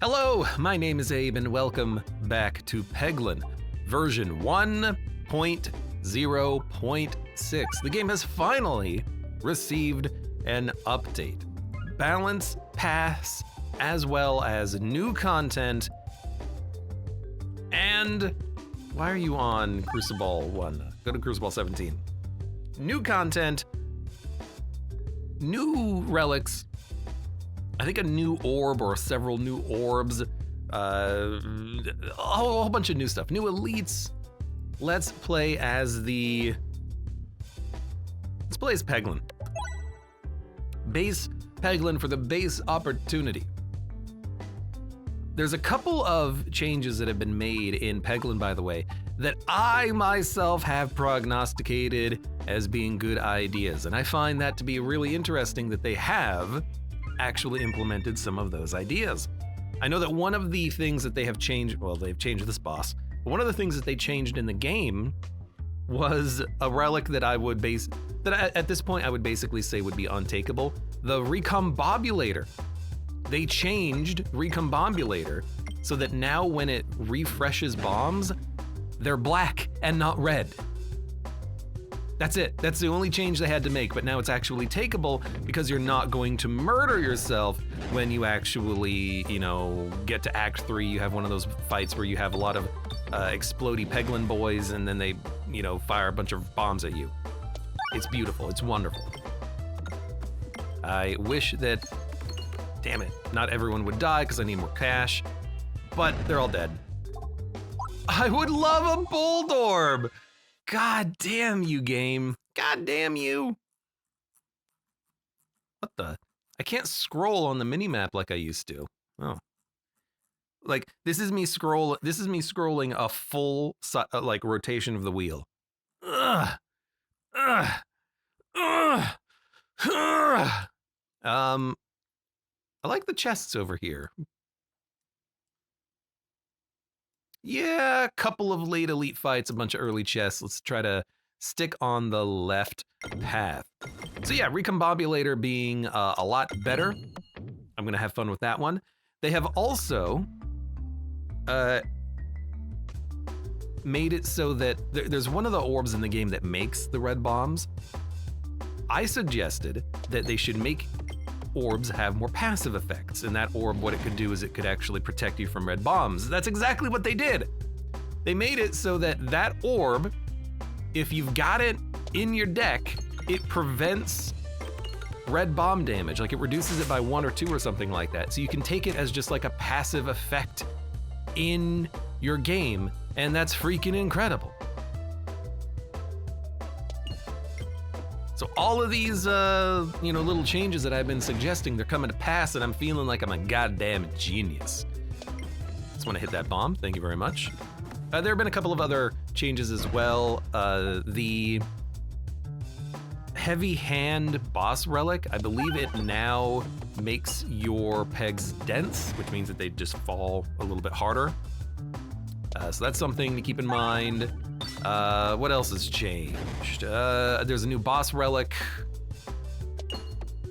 Hello, my name is Abe and welcome back to Peglin, version 1.0.6. The game has finally received an update. Balance pass, as well as new content, and why are you on Crucible 1? Go to Crucible 17. New content, new relics, I think a new orb or several new orbs, a whole bunch of new stuff, new elites. Let's play as Peglin. Base Peglin for the base opportunity. There's a couple of changes that have been made in Peglin, by the way, that I myself have prognosticated as being good ideas. And I find that to be really interesting that they have actually implemented some of those ideas. I know that one of the things that they have changed, well, they've changed this boss, but one of the things that they changed in the game was a relic that at this point I would basically say would be untakeable. The Recombobulator. They changed Recombobulator so that now when it refreshes bombs, they're black and not red. That's it. That's the only change they had to make, but now it's actually takeable because you're not going to murder yourself when you actually, get to Act 3. You have one of those fights where you have a lot of explodey Peglin boys and then they, fire a bunch of bombs at you. It's beautiful. It's wonderful. I wish that, damn it, not everyone would die because I need more cash, but they're all dead. I would love a Bold Orb. God damn you, game. God damn you. What the? I can't scroll on the minimap like I used to. Oh. Like, this is me scrolling a full, rotation of the wheel. Ugh. Ugh. Ugh. Ugh. I like the chests over here. Yeah, a couple of late elite fights, a bunch of early chests. Let's try to stick on the left path. So yeah, Recombobulator being a lot better. I'm gonna have fun with that one. They have also made it so that there's one of the orbs in the game that makes the red bombs. I suggested that they should make orbs have more passive effects, and that orb, what it could do is it could actually protect you from red bombs. That's exactly what they did. They made it so that orb, if you've got it in your deck, it prevents red bomb damage. Like, it reduces it by 1 or 2 or something like that. So you can take it as just like a passive effect in your game, and that's freaking incredible. So all of these, little changes that I've been suggesting, they're coming to pass, and I'm feeling like I'm a goddamn genius. Just want to hit that bomb. Thank you very much. There have been a couple of other changes as well. The heavy hand boss relic, I believe it now makes your pegs dense, which means that they just fall a little bit harder. So that's something to keep in mind. What else has changed? There's a new boss relic.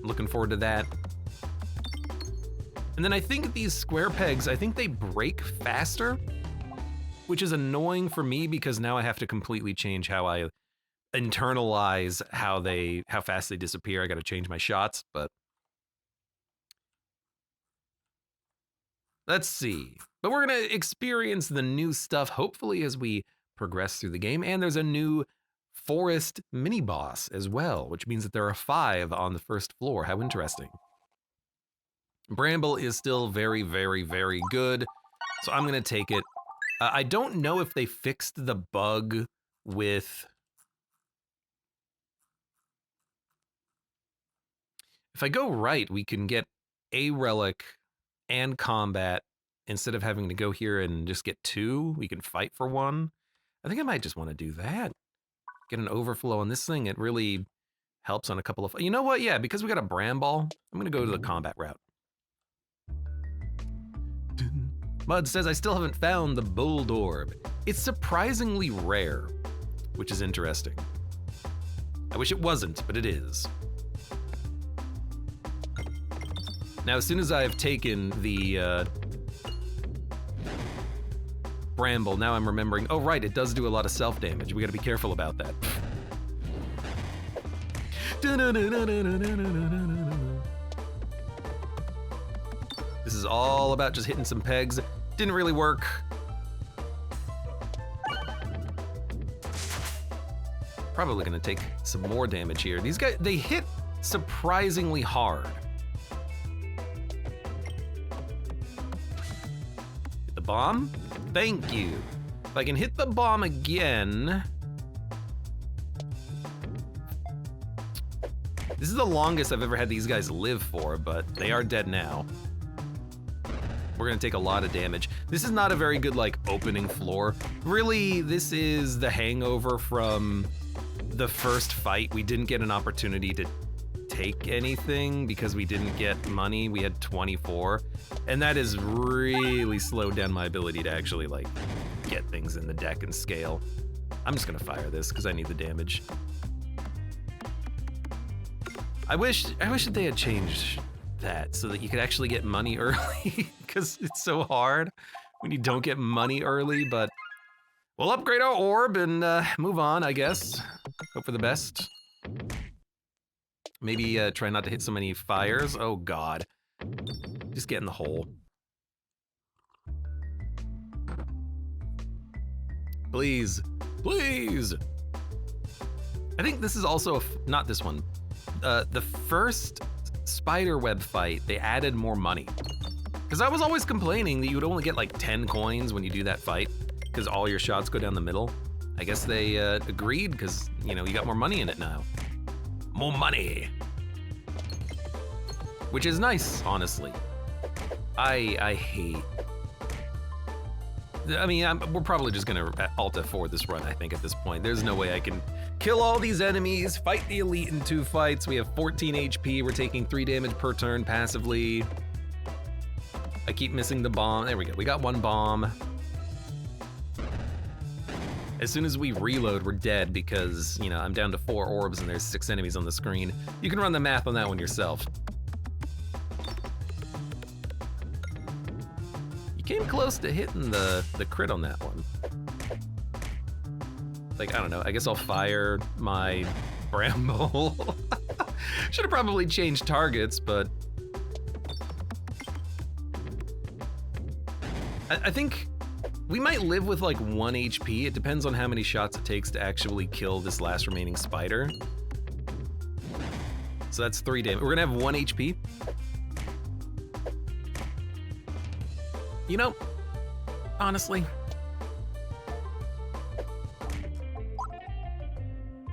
Looking forward to that. And then I think these square pegs, I think they break faster, which is annoying for me because now I have to completely change how I internalize how fast they disappear. I got to change my shots, but let's see. But we're gonna experience the new stuff hopefully as we progress through the game, and there's a new forest mini boss as well, which means that there are 5 on the first floor. How interesting. Bramble is still very, very, very good, so I'm gonna take it. I don't know if they fixed the bug with, if I go right, we can get a relic and combat instead of having to go here and just get 2. We can fight for 1. I think I might just want to do that. Get an overflow on this thing. It really helps on a couple of, you know what? Yeah, because we got a Bramble, I'm going to go to the combat route. Mud says, I still haven't found the Bold Orb. It's surprisingly rare, which is interesting. I wish it wasn't, but it is. Now, as soon as I've taken the Bramble, now I'm remembering. Oh, right, it does do a lot of self-damage. We gotta be careful about that. This is all about just hitting some pegs. Didn't really work. Probably gonna take some more damage here. These guys, they hit surprisingly hard. Hit the bomb? Thank you. If I can hit the bomb again. This is the longest I've ever had these guys live for, but they are dead now. We're gonna take a lot of damage. This is not a very good, like, opening floor. Really, this is the hangover from the first fight. We didn't get an opportunity to take anything because we didn't get money. We had 24, and that has really slowed down my ability to actually, like, get things in the deck and scale. I'm just gonna fire this because I need the damage. I wish that they had changed that so that you could actually get money early because it's so hard when you don't get money early, but we'll upgrade our orb and move on, I guess. Hope for the best. Maybe try not to hit so many fires. Oh God, just get in the hole. Please, please. I think this is also, not this one. The first spiderweb fight, they added more money. Because I was always complaining that you would only get like 10 coins when you do that fight, because all your shots go down the middle. I guess they agreed because, you know, you got more money in it now. More money. Which is nice, honestly. I hate... I mean, we're probably just gonna Alt F4 this run, I think, at this point. There's no way I can kill all these enemies, fight the elite in 2 fights. We have 14 HP, we're taking 3 damage per turn passively. I keep missing the bomb. There we go, we got 1 bomb. As soon as we reload, we're dead because, you know, I'm down to 4 orbs and there's 6 enemies on the screen. You can run the math on that one yourself. Came close to hitting the crit on that one. Like, I don't know, I guess I'll fire my Bramble. Should have probably changed targets, but... I think we might live with like 1 HP. It depends on how many shots it takes to actually kill this last remaining spider. So that's 3 damage. We're gonna have 1 HP. You know, honestly,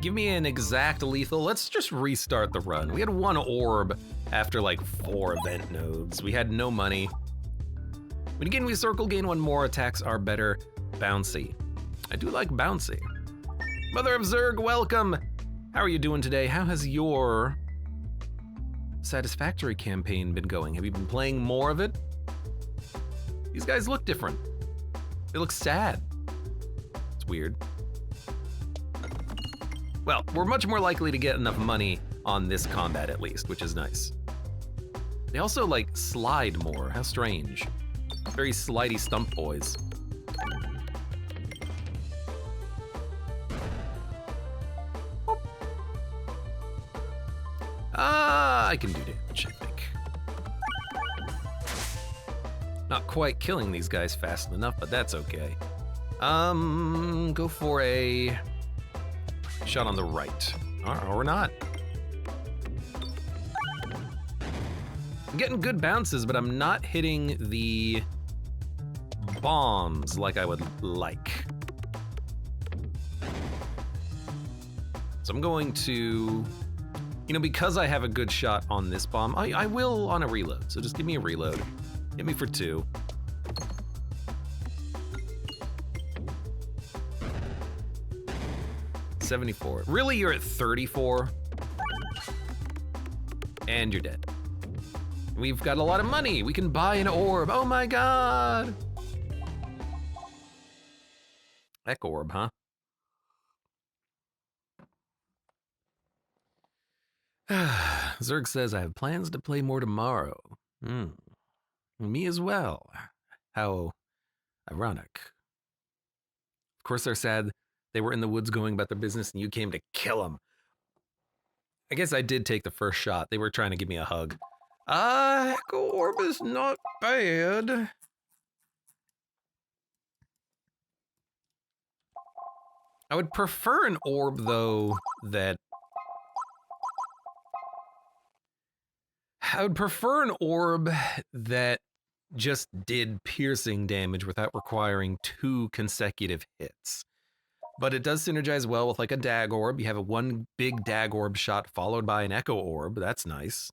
give me an exact lethal. Let's just restart the run. We had 1 orb after like 4 event nodes. We had no money. When again we circle, gain 1 more. Attacks are better. Bouncy. I do like bouncy. Mother of Zerg, welcome. How are you doing today? How has your Satisfactory campaign been going? Have you been playing more of it? These guys look different. They look sad. It's weird. Well, we're much more likely to get enough money on this combat at least, which is nice. They also like slide more. How strange. Very slidey stump boys. I can do damage, I think. Not quite killing these guys fast enough, but that's okay. Go for a shot on the right. Or not. I'm getting good bounces, but I'm not hitting the bombs like I would like. So I'm going to, you know, because I have a good shot on this bomb, I will on a reload. So just give me a reload. Hit me for 2. $74. Really, you're at 34? And you're dead. We've got a lot of money. We can buy an orb. Oh my God. Heck orb, huh? Zerg says, I have plans to play more tomorrow. Me as well. How Ironic. Of course they're sad they were in the woods going about their business and you came to kill them. I guess I did take the first shot. They were trying to give me a hug. Echo Orb is not bad. I would prefer an orb, though, that... I would prefer an orb that just did piercing damage without requiring 2 consecutive hits. But it does synergize well with like a dag orb. You have a one big dag orb shot followed by an echo orb. That's nice.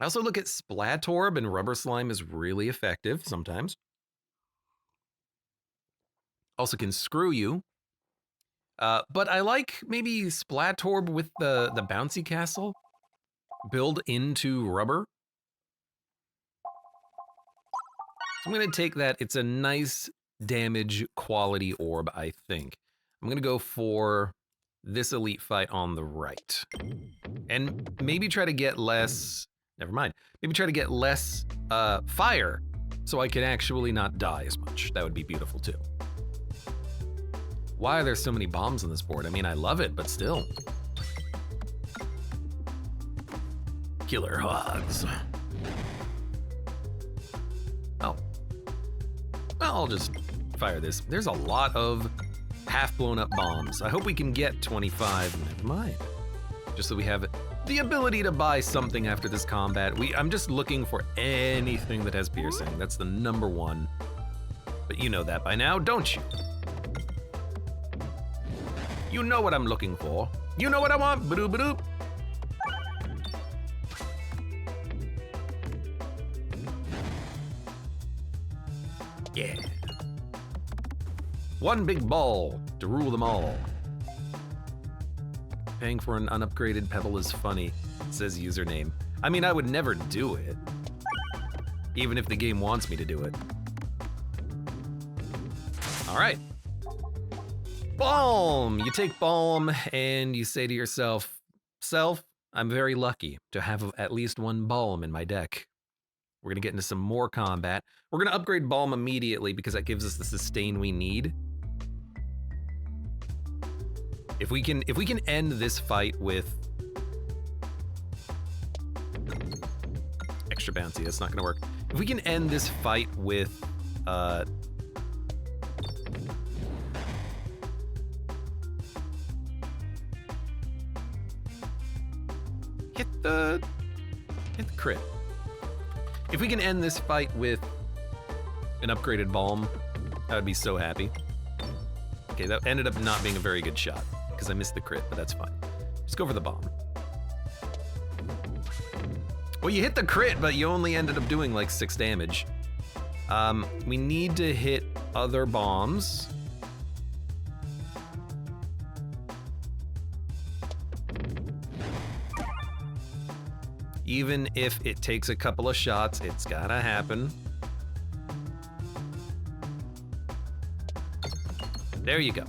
I also look at Splat Orb, and Rubber Slime is really effective sometimes. Also can screw you. But I like maybe Splat Orb with the bouncy castle. Build into rubber. So I'm going to take that. It's a nice damage quality orb, I think. I'm going to go for this elite fight on the right. And maybe try to get less... Never mind. Maybe try to get less fire so I can actually not die as much. That would be beautiful too. Why are there so many bombs on this board? I mean, I love it, but still. Killer hogs. Oh. Well, I'll just fire this. There's a lot of half blown up bombs. I hope we can get 25. Never mind. Just so we have the ability to buy something after this combat. I'm just looking for anything that has piercing. That's the #1. But you know that by now, don't you? You know what I'm looking for. You know what I want. Ba-doop, ba-doop. Yeah. One big ball to rule them all. Paying for an unupgraded pebble is funny, says username. I mean, I would never do it. Even if the game wants me to do it. All right. Balm! You take Balm and you say to yourself, Self, I'm very lucky to have at least 1 Balm in my deck. We're gonna get into some more combat. We're gonna upgrade Balm immediately because that gives us the sustain we need. If we can end this fight with extra bouncy, that's not gonna work. If we can end this fight with hit the crit. If we can end this fight with an upgraded Balm, I would be so happy. Okay, that ended up not being a very good shot because I missed the crit, but that's fine. Just go for the bomb. Well, you hit the crit, but you only ended up doing like 6 damage. We need to hit other bombs. Even if it takes a couple of shots, it's gotta happen. There you go.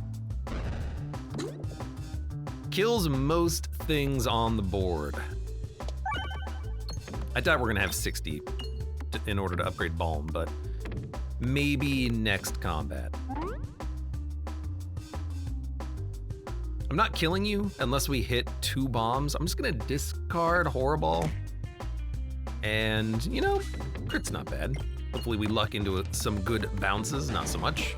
Kills most things on the board. I thought we're gonna have 60 in order to upgrade Balm, but maybe next combat. I'm not killing you unless we hit 2 bombs. I'm just gonna discard Horrible. And, you know, crit's not bad. Hopefully we luck into some good bounces, not so much.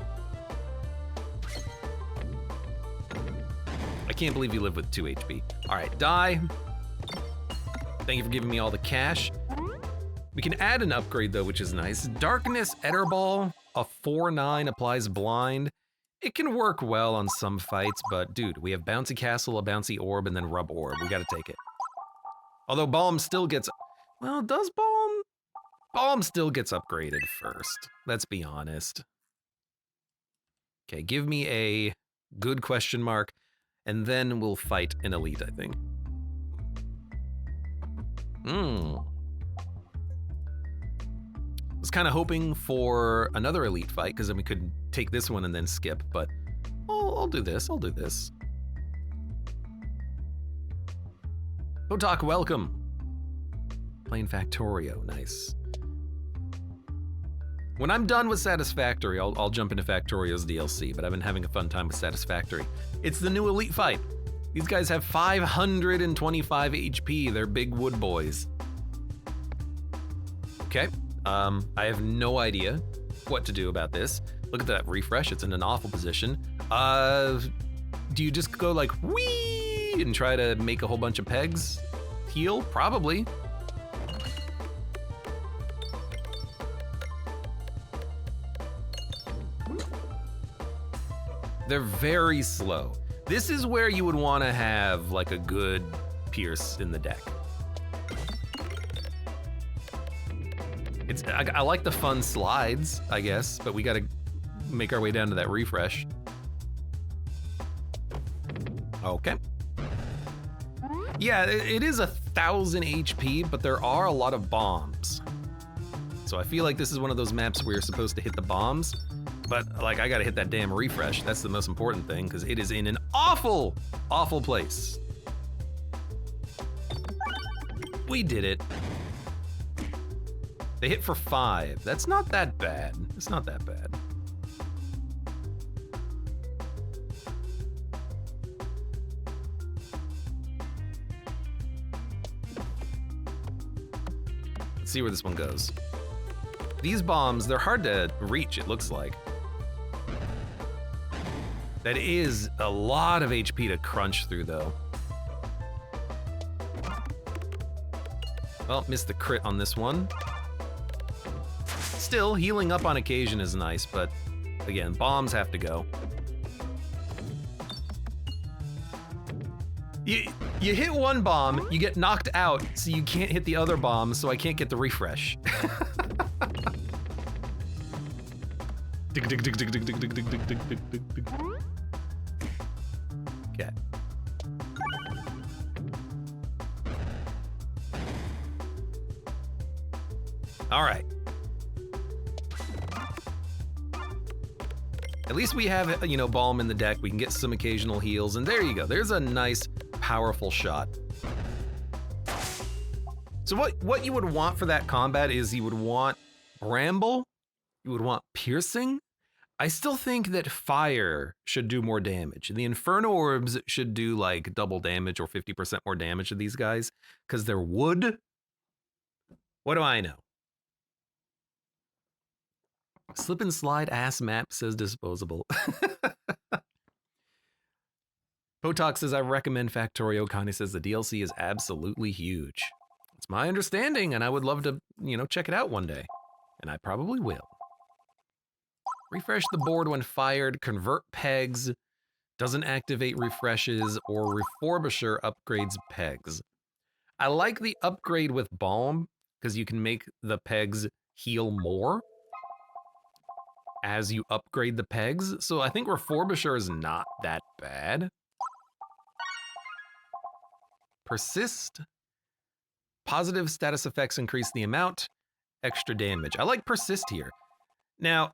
I can't believe you live with 2 HP. All right, die. Thank you for giving me all the cash. We can add an upgrade though, which is nice. Darkness Etterball, a 4/9 applies blind. It can work well on some fights, but dude, we have Bouncy Castle, a Bouncy Orb, and then Rub Orb. We gotta take it. Although Balm still gets, well, does Balm? Balm still gets upgraded first. Let's be honest. Okay, give me a good question mark, and then we'll fight an elite, I think. Was kind of hoping for another elite fight, because then we could take this one and then skip, but I'll do this, I'll do this. Botak, welcome. Playing Factorio, nice. When I'm done with Satisfactory, I'll jump into Factorio's DLC, but I've been having a fun time with Satisfactory. It's the new Elite Fight. These guys have 525 HP. They're big wood boys. Okay, I have no idea what to do about this. Look at that refresh, it's in an awful position. Do you just go like, whee, and try to make a whole bunch of pegs heal? Probably. They're very slow. This is where you would want to have like a good Pierce in the deck. I like the fun slides, I guess, but we gotta make our way down to that refresh. Okay. Yeah, it is 1,000 HP, but there are a lot of bombs. So I feel like this is one of those maps where you're supposed to hit the bombs, but like I gotta hit that damn refresh. That's the most important thing, because it is in an awful, awful place. We did it. They hit for 5. That's not that bad. It's not that bad. Let's see where this one goes. These bombs, they're hard to reach, it looks like. That is a lot of HP to crunch through, though. Well, missed the crit on this one. Still, healing up on occasion is nice, but again, bombs have to go. You hit one bomb, you get knocked out, so you can't hit the other bomb, so I can't get the refresh. Okay. All right. At least we have, you know, Balm in the deck. We can get some occasional heals, and there you go. There's a nice, powerful shot. So what you would want for that combat is you would want Bramble, you would want Piercing. I still think that Fire should do more damage. The Inferno Orbs should do like double damage or 50% more damage to these guys, because they're wood. What do I know? Slip and slide ass map says disposable. Potok says, I recommend Factorio. Connie says the DLC is absolutely huge. It's my understanding, and I would love to, you know, check it out one day. And I probably will. Refresh the board when fired, convert pegs, doesn't activate refreshes, or Refurbisher upgrades pegs. I like the upgrade with Balm, because you can make the pegs heal more as you upgrade the pegs. So I think Refurbisher is not that bad. Persist. Positive status effects increase the amount. Extra damage. I like Persist here. Now,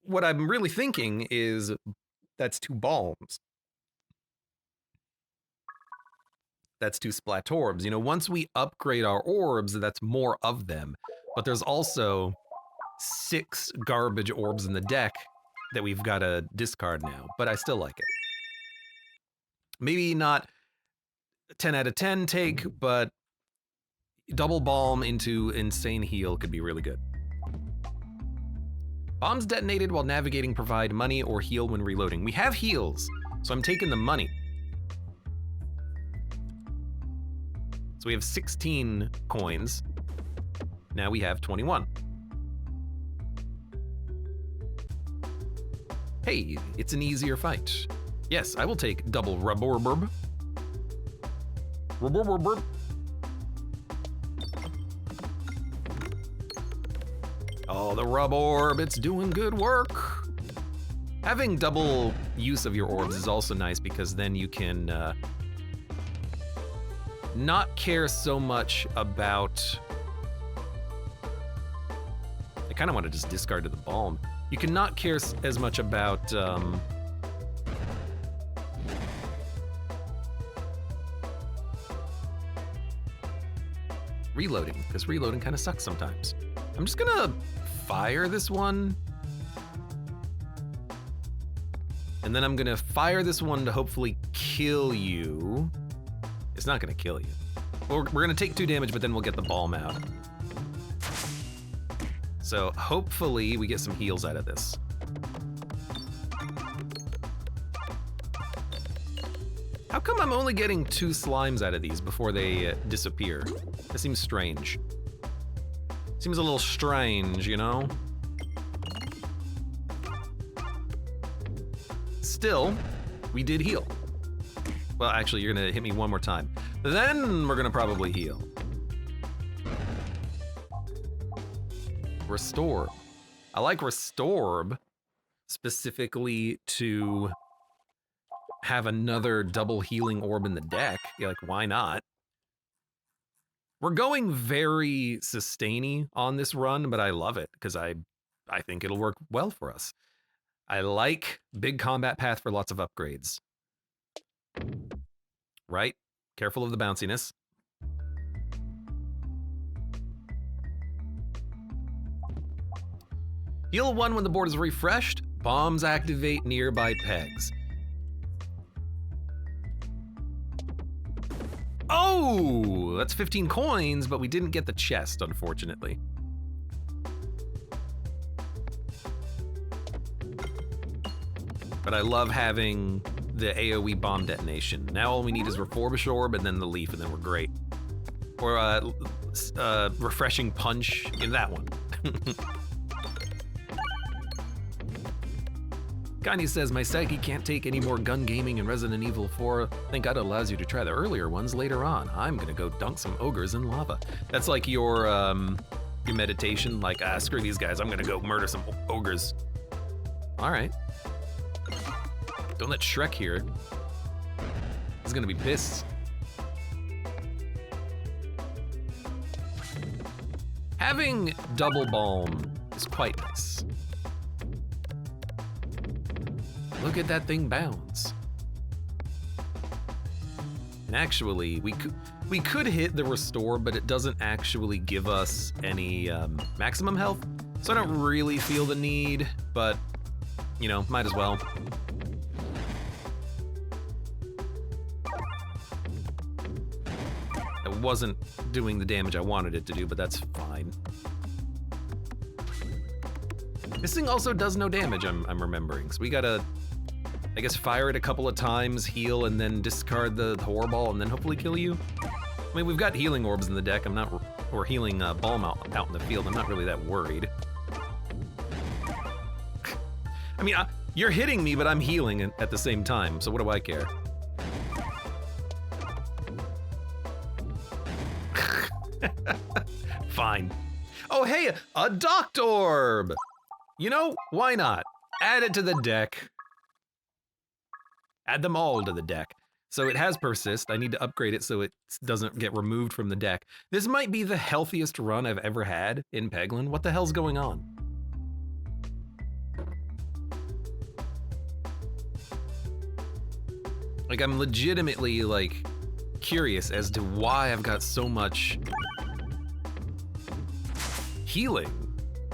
what I'm really thinking is that's 2 Balms. That's 2 Splatorbs. You know, once we upgrade our orbs, that's more of them. But there's also 6 garbage orbs in the deck that we've got to discard now, but I still like it. Maybe not 10 out of 10 take, but double Balm into Insane Heal could be really good. Bombs detonated while navigating provide money or heal when reloading. We have heals, so I'm taking the money. So we have 16 coins. Now we have 21. Hey, it's an easier fight. Yes, I will take double Ruborburb. Ruborburb. Oh, the Rub Orb, it's doing good work. Having double use of your orbs is also nice because then you can not care so much about... I kind of want to just discard to the Balm. You can not care as much about reloading, because reloading kind of sucks sometimes. I'm just gonna fire this one. And then I'm gonna fire this one to hopefully kill you. It's not gonna kill you. We're gonna take 2 damage, but then we'll get the balm out. So hopefully we get some heals out of this. How come I'm only getting 2 slimes out of these before they disappear? That seems strange. Seems a little strange, you know? Still, we did heal. Well, actually, you're gonna hit me one more time. Then we're gonna probably heal. Restore. I like Restorb specifically to have another double healing orb in the deck. You're like, why not? We're going very sustainy on this run, but I love it because I think it'll work well for us. I like big combat path for lots of upgrades. Right? Careful of the bounciness. Heal 1 when the board is refreshed. Bombs activate nearby pegs. Oh, that's 15 coins, but we didn't get the chest, unfortunately. But I love having the AoE bomb detonation. Now all we need is Refurbish Orb and then the Leaf, and then we're great. Or Refreshing Punch in that one. Kanye says, my psyche can't take any more gun gaming in Resident Evil 4. Thank God it allows you to try the earlier ones later on. I'm gonna go dunk some ogres in lava. That's like your meditation, like, screw these guys, I'm gonna go murder some ogres. All right. Don't let Shrek hear it. He's gonna be pissed. Having double balm is quite nice. Look at that thing bounce. And actually, we could hit the restore, but it doesn't actually give us any maximum health. So I don't really feel the need, but you know, might as well. It wasn't doing the damage I wanted it to do, but that's fine. This thing also does no damage, I'm remembering. So we gotta, I guess, fire it a couple of times, heal, and then discard the Horror Ball, and then hopefully kill you. I mean, we've got healing orbs in the deck. I'm not, or healing balm out in the field. I'm not really that worried. I mean, you're hitting me, but I'm healing at the same time, so what do I care? Fine. Oh, hey, a Doctor Orb! You know, why not? Add it to the deck. Add them all to the deck. So it has Persist. I need to upgrade it so it doesn't get removed from the deck. This might be the healthiest run I've ever had in Peglin. What the hell's going on? Like, I'm legitimately, like, curious as to why I've got so much healing.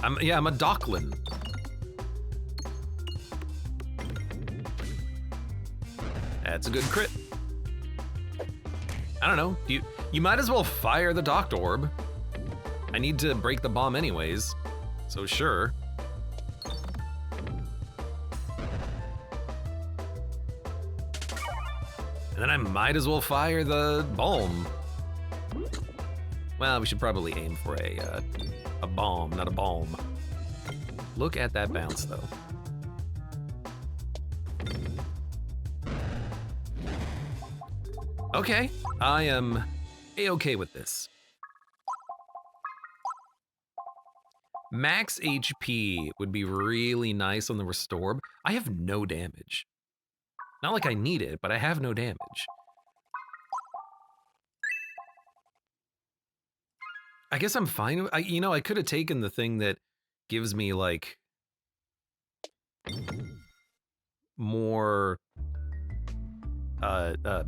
I'm a Docklin. That's a good crit. I don't know, you might as well fire the Doctor Orb. I need to break the bomb anyways, so sure. And then I might as well fire the bomb. Well, we should probably aim for a bomb, not a balm. Look at that bounce, though. Okay, I am A-okay with this. Max HP would be really nice on the Restorb. I have no damage. Not like I need it, but I have no damage. I guess I'm fine. You know, I could have taken the thing that gives me, like, more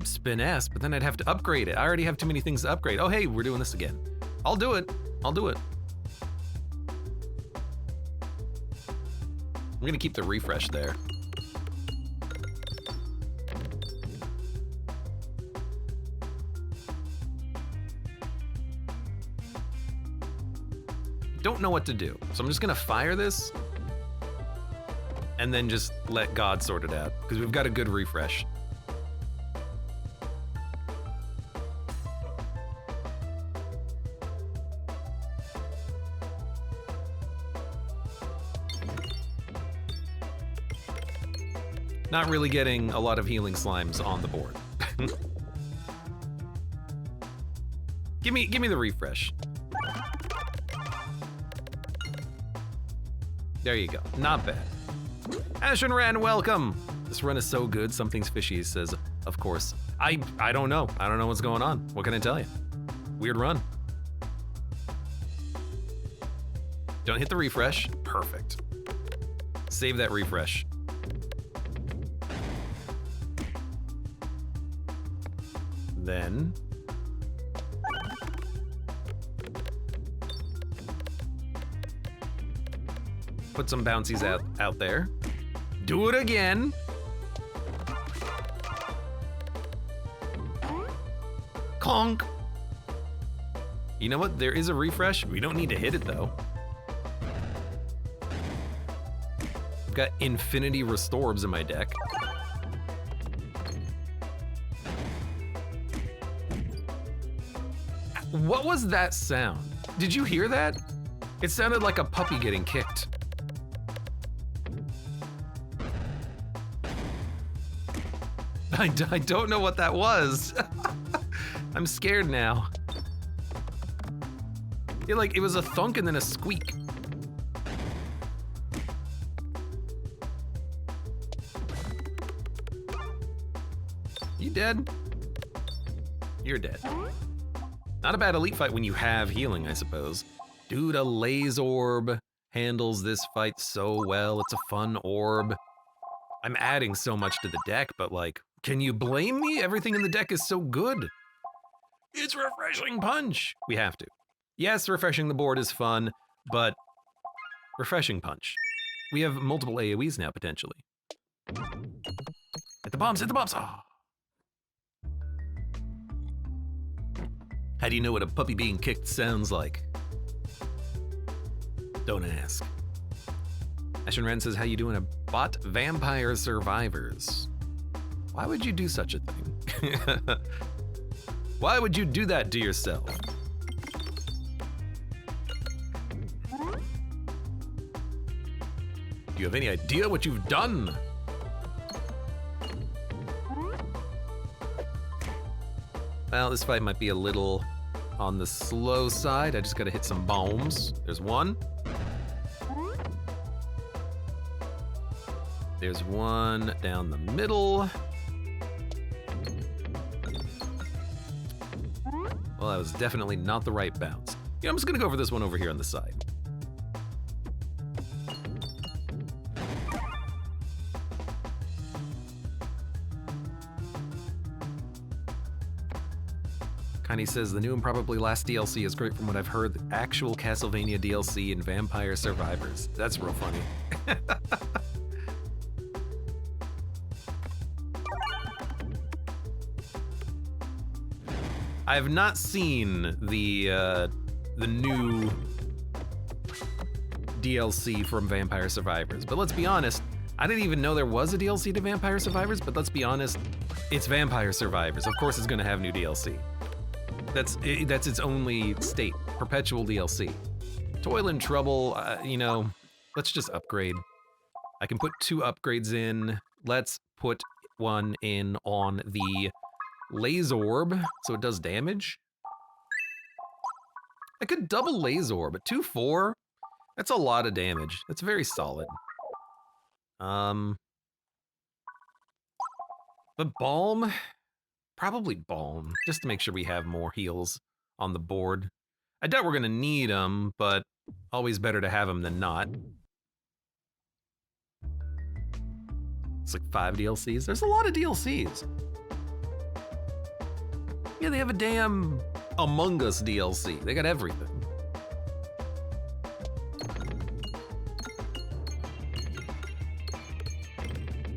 spin-S, but then I'd have to upgrade it. I already have too many things to upgrade. Oh, hey, we're doing this again. I'll do it. I'll do it. I'm gonna keep the refresh there. Don't know what to do, so I'm just gonna fire this and then just let God sort it out, because we've got a good refresh. Not really getting a lot of healing slimes on the board. Give me the refresh. There you go. Not bad. Ash and Ran, welcome. This run is so good. Something's fishy, he says. Of course. I don't know. I don't know what's going on. What can I tell you? Weird run. Don't hit the refresh. Perfect. Save that refresh. Then put some bouncies out there. Do it again. Conk. You know what? There is a refresh. We don't need to hit it though. I've got infinity restorbs in my deck. What was that sound? Did you hear that? It sounded like a puppy getting kicked. I don't know what that was. I'm scared now. It was a thunk and then a squeak. You dead? You're dead. Not a bad elite fight when you have healing, I suppose. Dude, a Laze Orb handles this fight so well. It's a fun orb. I'm adding so much to the deck, but like, can you blame me? Everything in the deck is so good. It's Refreshing Punch. We have to. Yes, refreshing the board is fun, but Refreshing Punch. We have multiple AoEs now, potentially. Hit the bombs, hit the bombs. Oh. How do you know what a puppy being kicked sounds like? Don't ask. Ashen Ren says, how you doing? A bot Vampire Survivors. Why would you do such a thing? Why would you do that to yourself? Do you have any idea what you've done? Well, this fight might be a little on the slow side. I just gotta hit some bombs. There's one. There's one down the middle. Well, that was definitely not the right bounce. Yeah, I'm just gonna go for this one over here on the side. Connie says, the new and probably last DLC is great from what I've heard. The actual Castlevania DLC and Vampire Survivors. That's real funny. I have not seen the new DLC from Vampire Survivors, but let's be honest, I didn't even know there was a DLC to Vampire Survivors, but let's be honest, it's Vampire Survivors. Of course it's gonna have new DLC. That's its only state, perpetual DLC. Toil and Trouble, you know, let's just upgrade. I can put 2 upgrades in. Let's put one in on the Laze Orb, so it does damage. I could double Laze Orb, but 2-4, that's a lot of damage. That's very solid. But Balm, probably Balm, just to make sure we have more heals on the board. I doubt we're gonna need them, but always better to have them than not. It's like 5 DLCs. There's a lot of DLCs. Yeah, they have a damn Among Us DLC. They got everything.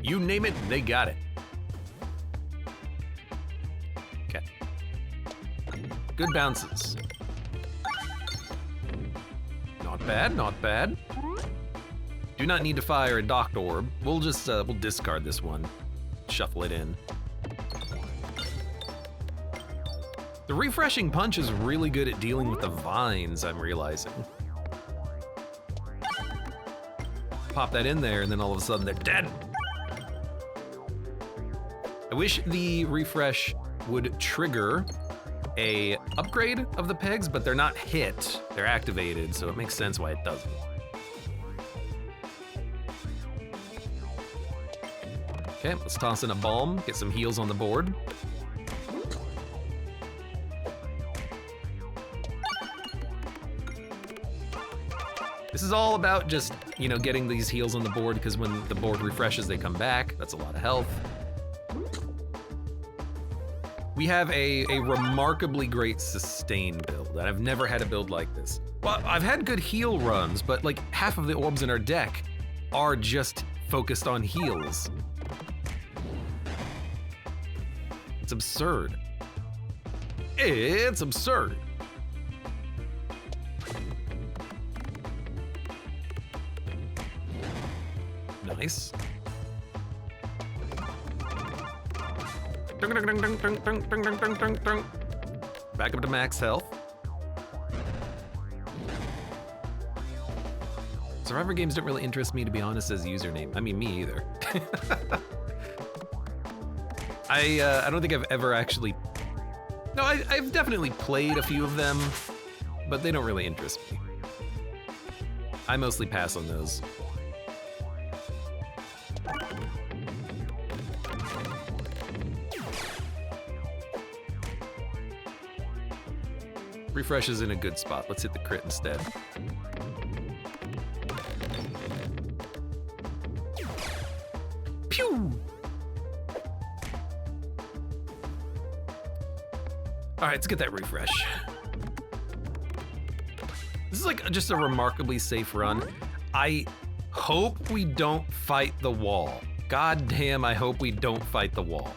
You name it, they got it. Okay. Good bounces. Not bad, not bad. Do not need to fire a docked orb. We'll just, we'll discard this one. Shuffle it in. The refreshing punch is really good at dealing with the vines, I'm realizing. Pop that in there and then all of a sudden they're dead. I wish the refresh would trigger a upgrade of the pegs, but they're not hit, they're activated, so it makes sense why it doesn't. Okay, let's toss in a balm, get some heals on the board. This is all about just, you know, getting these heals on the board because when the board refreshes, they come back. That's a lot of health. We have a remarkably great sustain build, and I've never had a build like this. Well, I've had good heal runs, but like half of the orbs in our deck are just focused on heals. It's absurd. It's absurd. Nice. Back up to max health. Survivor games don't really interest me, to be honest, as a username. I mean, me either. I don't think I've ever actually... No, I've definitely played a few of them, but they don't really interest me. I mostly pass on those. Refresh is in a good spot. Let's hit the crit instead. Pew! All right, let's get that refresh. This is like just a remarkably safe run. I hope we don't fight the wall. God damn, I hope we don't fight the wall.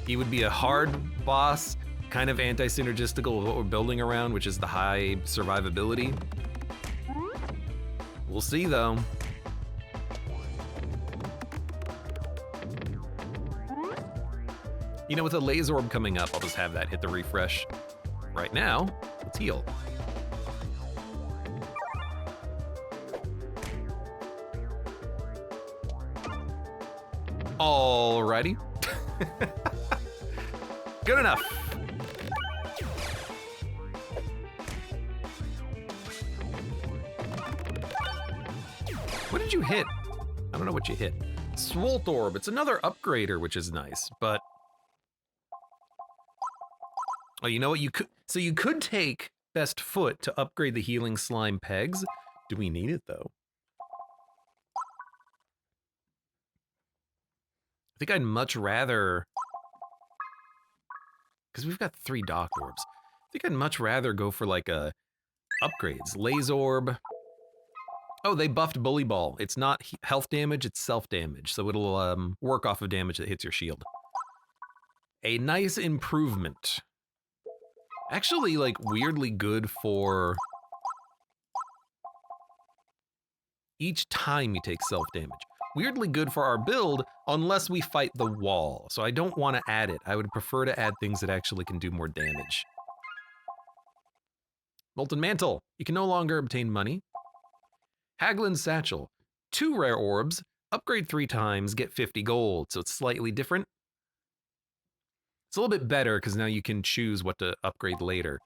He would be a hard boss, kind of anti-synergistical with what we're building around, which is the high survivability. We'll see though. You know, with a laser orb coming up, I'll just have that hit the refresh. Right now, let's heal. Alrighty. Good enough. What did you hit? I don't know what you hit. Swolt Orb, it's another upgrader, which is nice, but... Oh, you know what, you could take Best Foot to upgrade the healing slime pegs. Do we need it, though? I think I'd much rather... Because we've got 3 docked orbs. I think I'd much rather go for, like, upgrades. Laze Orb. Oh, they buffed Bully Ball. It's not health damage, it's self-damage, so it'll work off of damage that hits your shield. A nice improvement. Actually, like, weirdly good for each time you take self-damage. Weirdly good for our build, unless we fight the wall. So I don't want to add it. I would prefer to add things that actually can do more damage. Molten Mantle. You can no longer obtain money. Haglin's Satchel. 2 rare orbs. Upgrade 3 times, get 50 gold. So it's slightly different. It's a little bit better because now you can choose what to upgrade later.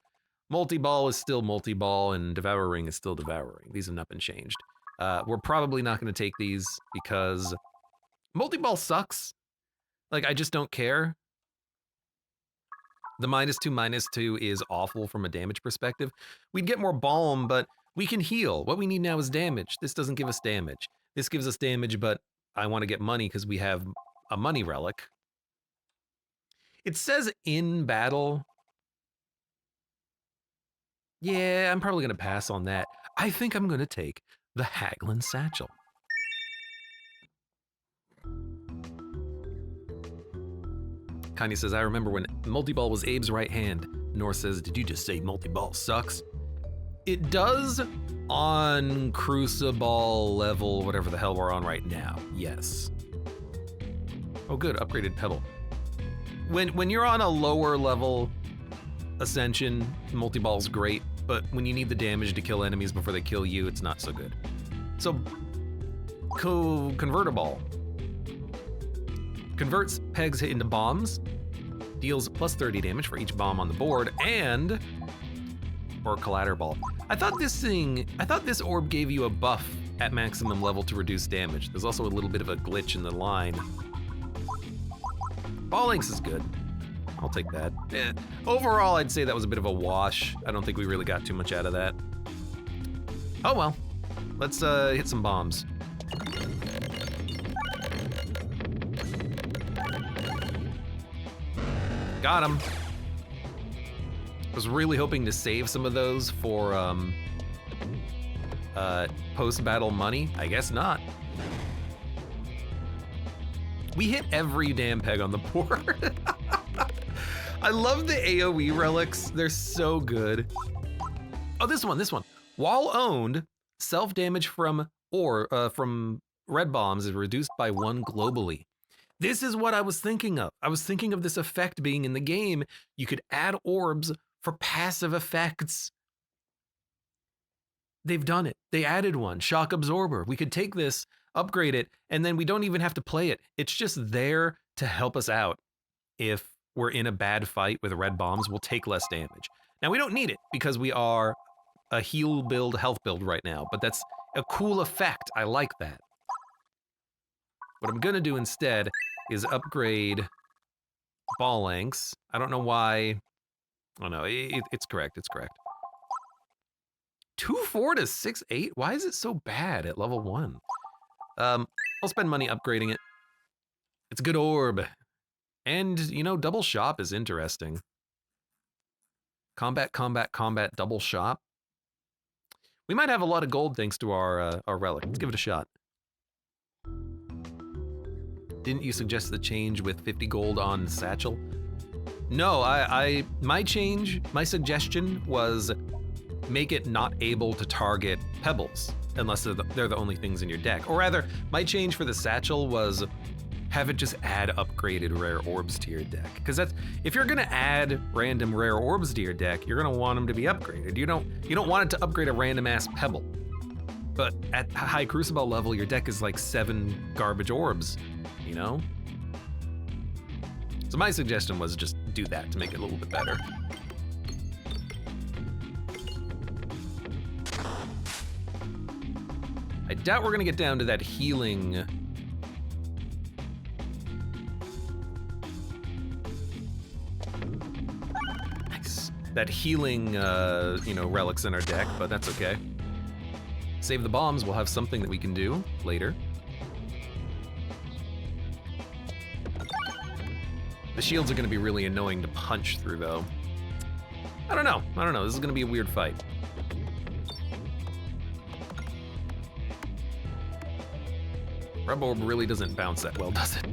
Multi-Ball is still Multi-Ball and Devouring is still Devouring. These have not been changed. We're probably not going to take these because Multi-Ball sucks. Like, I just don't care. The -2/-2 is awful from a damage perspective. We'd get more Balm, but we can heal. What we need now is damage. This doesn't give us damage. This gives us damage, but I want to get money because we have a money relic. It says in battle. Yeah, I'm probably going to pass on that. I think I'm going to take the Haglin Satchel. Kanye says, I remember when multi-ball was Abe's right hand. Nor says, did you just say multi-ball sucks? It does on Crucible level, whatever the hell we're on right now, yes. Oh good, upgraded Pebble. When you're on a lower level Ascension, multi-ball's great, but when you need the damage to kill enemies before they kill you, it's not so good. So, Convertible. Converts pegs into bombs, deals plus 30 damage for each bomb on the board, and or collateral. I thought this orb gave you a buff at maximum level to reduce damage. There's also a little bit of a glitch in the line. Ball links is good. I'll take that. Overall, I'd say that was a bit of a wash. I don't think we really got too much out of that. Oh well. Let's hit some bombs. Got him. Was really hoping to save some of those for post-battle money. I guess not. We hit every damn peg on the board. I love the AoE relics. They're so good. Oh, this one. While owned, self-damage from red bombs is reduced by 1 globally. This is what I was thinking of. I was thinking of this effect being in the game. You could add orbs for passive effects. They've done it. They added one, Shock Absorber. We could take this, upgrade it, and then we don't even have to play it. It's just there to help us out. If we're in a bad fight with red bombs, we'll take less damage. Now, we don't need it because we are a heal build, health build right now, but that's a cool effect. I like that. What I'm gonna do instead is upgrade ball lengths. I don't know why. Oh no, it's correct, it's correct. 2-4 to 6-8? Why is it so bad at level 1? I'll spend money upgrading it. It's a good orb. And, you know, double shop is interesting. Combat, double shop. We might have a lot of gold thanks to our relic. Let's give it a shot. Didn't you suggest the change with 50 gold on satchel? No, my suggestion was make it not able to target pebbles unless they're the only things in your deck. Or rather, my change for the satchel was have it just add upgraded rare orbs to your deck. Because that's, if you're gonna add random rare orbs to your deck, you're gonna want them to be upgraded. You don't want it to upgrade a random ass pebble. But at high Crucible level, your deck is like 7 garbage orbs, you know? So my suggestion was just do that to make it a little bit better. I doubt we're gonna get down to that healing. Nice. That healing, relics in our deck, but that's okay. Save the bombs, we'll have something that we can do later. The shields are gonna be really annoying to punch through though. I don't know, this is gonna be a weird fight. Rub Orb really doesn't bounce that well, does it?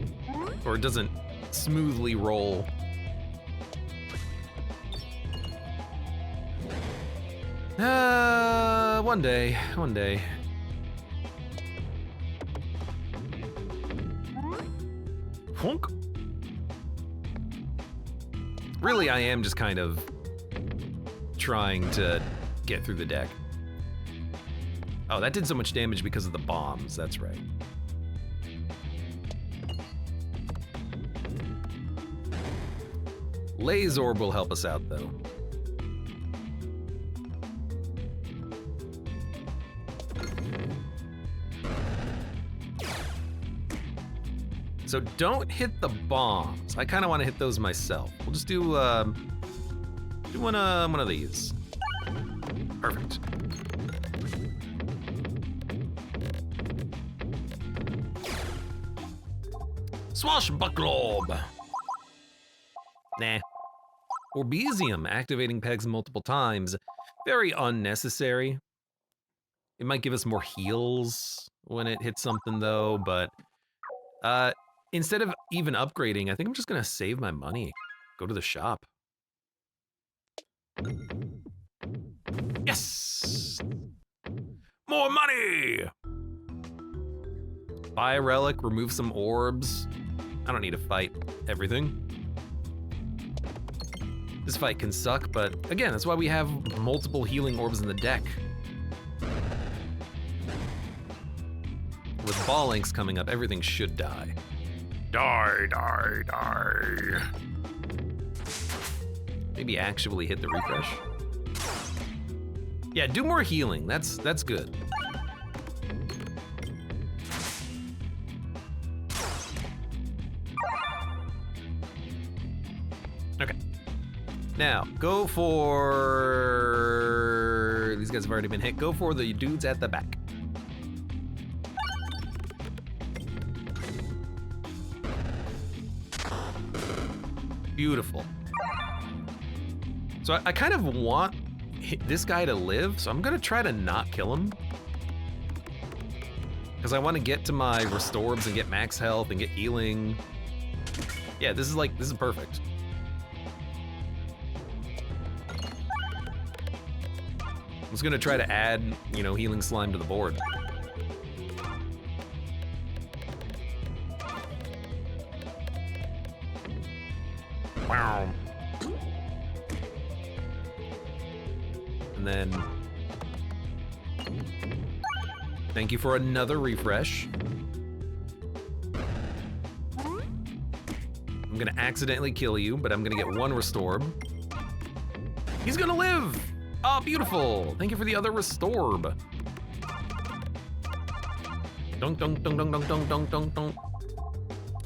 Or it doesn't smoothly roll. One day. Honk. Really, I am just kind of trying to get through the deck. Oh, that did so much damage because of the bombs, that's right. Laze Orb will help us out, though. So don't hit the bombs. I kind of want to hit those myself. We'll just do one of these. Perfect. Swashbuckle. Nah. Orbesium, activating pegs multiple times. Very unnecessary. It might give us more heals when it hits something though, but instead of even upgrading, I think I'm just gonna save my money. Go to the shop. Yes! More money! Buy a relic, remove some orbs. I don't need to fight everything. This fight can suck, but again, that's why we have multiple healing orbs in the deck. With Ballinks coming up, everything should die. Die, die, die. Maybe actually hit the refresh. Yeah, do more healing. That's good. Okay. Now, go for... These guys have already been hit. Go for the dudes at the back. Beautiful. So I kind of want this guy to live, so I'm gonna try to not kill him. Because I want to get to my restorbs and get max health and get healing. Yeah, this is perfect. I'm just gonna try to add, healing slime to the board. Wow. And then, thank you for another refresh. I'm gonna accidentally kill you, but I'm gonna get one restorb. He's gonna live! Oh, beautiful! Thank you for the other restorb. Dunk, dunk, dunk, dunk, dunk, dunk, dunk, dunk, dunk.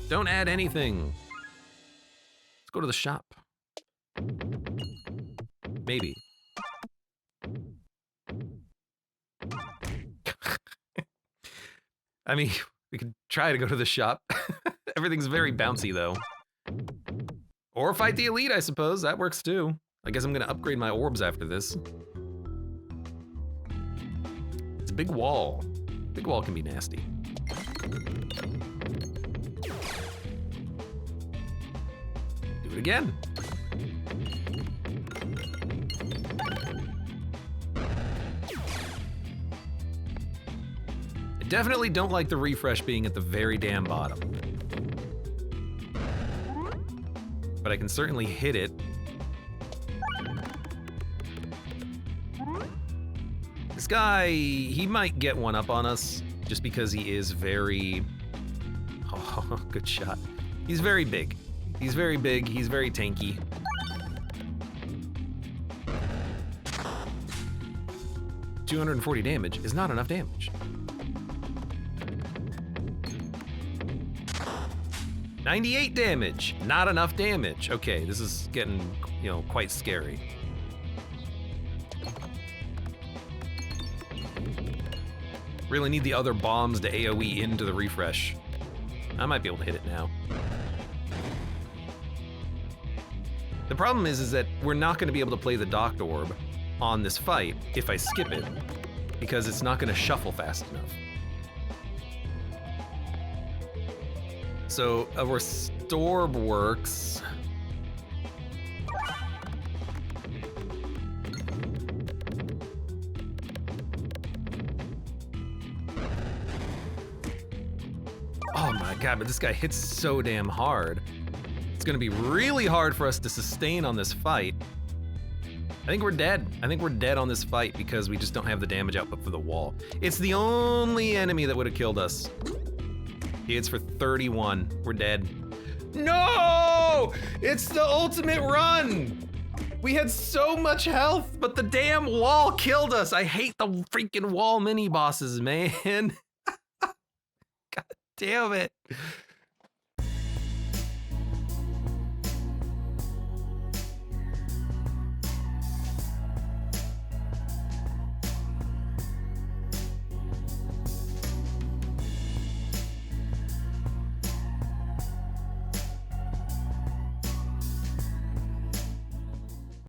Don't add anything. Let's go to the shop. Maybe. I mean, we could try to go to the shop. Everything's very bouncy, though. Or fight the elite, I suppose. That works, too. I guess I'm gonna upgrade my orbs after this. It's a big wall. Big wall can be nasty. Do it again. I definitely don't like the refresh being at the very damn bottom. But I can certainly hit it. This guy, he might get one up on us just because he is very... Oh, good shot. He's very big. He's very big, he's very tanky. $240 damage is not enough damage. 98 damage, not enough damage. Okay, this is getting, quite scary. Really need the other bombs to AoE into the refresh. I might be able to hit it now. The problem is that we're not going to be able to play the docked orb on this fight if I skip it, because it's not going to shuffle fast enough. So a restorb works. Oh my god, but this guy hits so damn hard. It's gonna be really hard for us to sustain on this fight. I think we're dead. I think we're dead on this fight because we just don't have the damage output for the wall. It's the only enemy that would have killed us. He hits for 31. We're dead. No! It's the ultimate run! We had so much health, but the damn wall killed us. I hate the freaking wall mini bosses, man. God damn it.